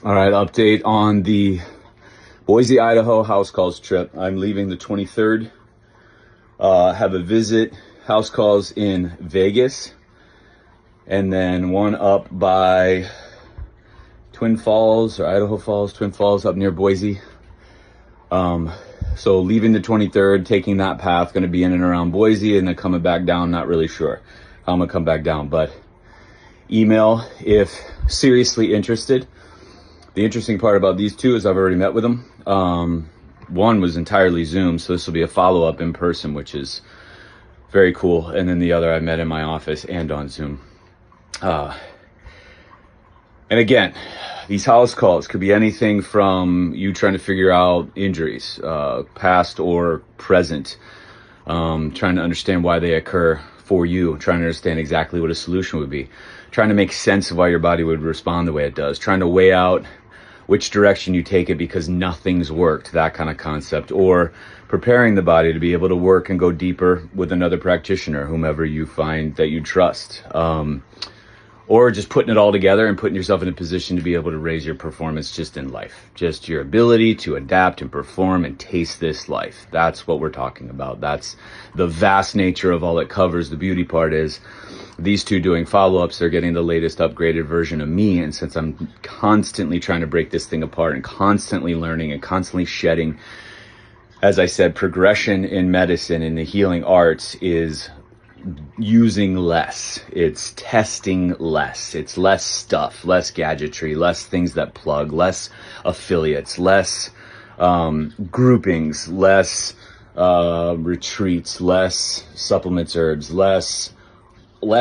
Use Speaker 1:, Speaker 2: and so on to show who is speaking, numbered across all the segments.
Speaker 1: All right, update on the Boise, Idaho house calls trip. I'm leaving the 23rd. Have a visit, house calls in Vegas, and then one up by Twin Falls or Idaho Falls, Twin Falls up near Boise. So leaving the 23rd, taking that path, going to be in and around Boise, and then coming back down. Not really sure how I'm going to come back down, but email if seriously interested. The interesting part about these two is I've already met with them. One was entirely Zoom, so this will be a follow-up in person, which is very cool. And then the other I met in my office and on Zoom. And again, these house calls could be anything from you trying to figure out injuries, past or present, trying to understand why they occur for you, trying to understand exactly what a solution would be, trying to make sense of why your body would respond the way it does, trying to weigh out which direction you take it because nothing's worked, that kind of concept, or preparing the body to be able to work and go deeper with another practitioner, whomever you find that you trust, or just putting it all together and putting yourself in a position to be able to raise your performance just in life, just your ability to adapt and perform and taste this life. That's what we're talking about. That's the vast nature of all it covers. The beauty part is these two doing follow-ups, they're getting the latest upgraded version of me. And since I'm constantly trying to break this thing apart and constantly learning and constantly shedding, as I said, progression in medicine and the healing arts is using less. It's testing less. It's less stuff, less gadgetry, less things that plug, less affiliates, less groupings, less retreats, less supplements, herbs, less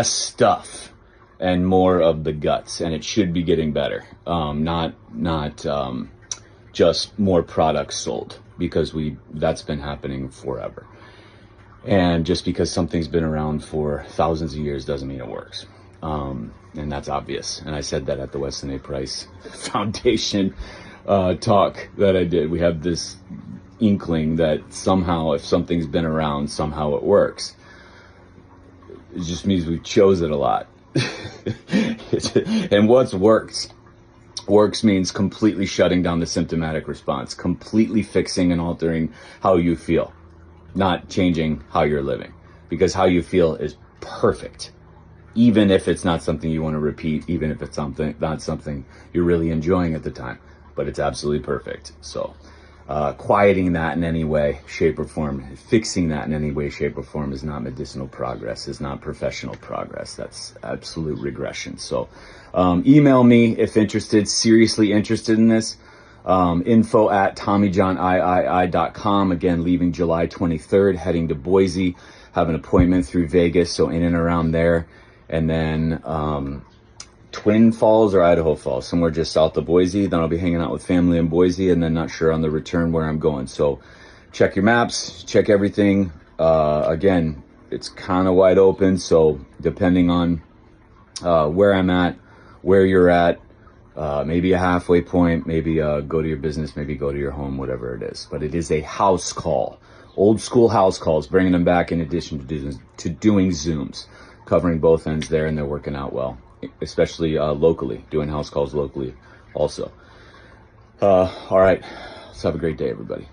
Speaker 1: stuff, and more of the guts. And it should be getting better. Not just more products sold, because that's been happening forever. And just because something's been around for thousands of years doesn't mean it works. And that's obvious. And I said that at the Weston A. Price Foundation talk that I did. We have this inkling that somehow if something's been around, somehow it works. It just means we chose it a lot. And what's worked? Works means completely shutting down the symptomatic response, completely fixing and altering how you feel, not changing how you're living, because how you feel is perfect, even if it's not something you want to repeat, even if it's not something you're really enjoying at the time, but it's absolutely perfect. So quieting that in any way, shape or form, fixing that in any way, shape or form is not medicinal progress, is not professional progress. That's absolute regression. So email me if interested, seriously interested in this. info@TommyJohnIII.com. Again, leaving July 23rd, heading to Boise, have an appointment through Vegas, so in and around there. And then Twin Falls or Idaho Falls, somewhere just south of Boise. Then I'll be hanging out with family in Boise, and then not sure on the return where I'm going. So check your maps, check everything. Again, it's kind of wide open, so depending on where I'm at, where you're at, maybe a halfway point, maybe go to your business, maybe go to your home, whatever it is. But it is a house call, old school house calls, bringing them back in addition to doing Zooms, covering both ends there, and they're working out well, especially locally, doing house calls locally also. All right, let's have a great day, everybody.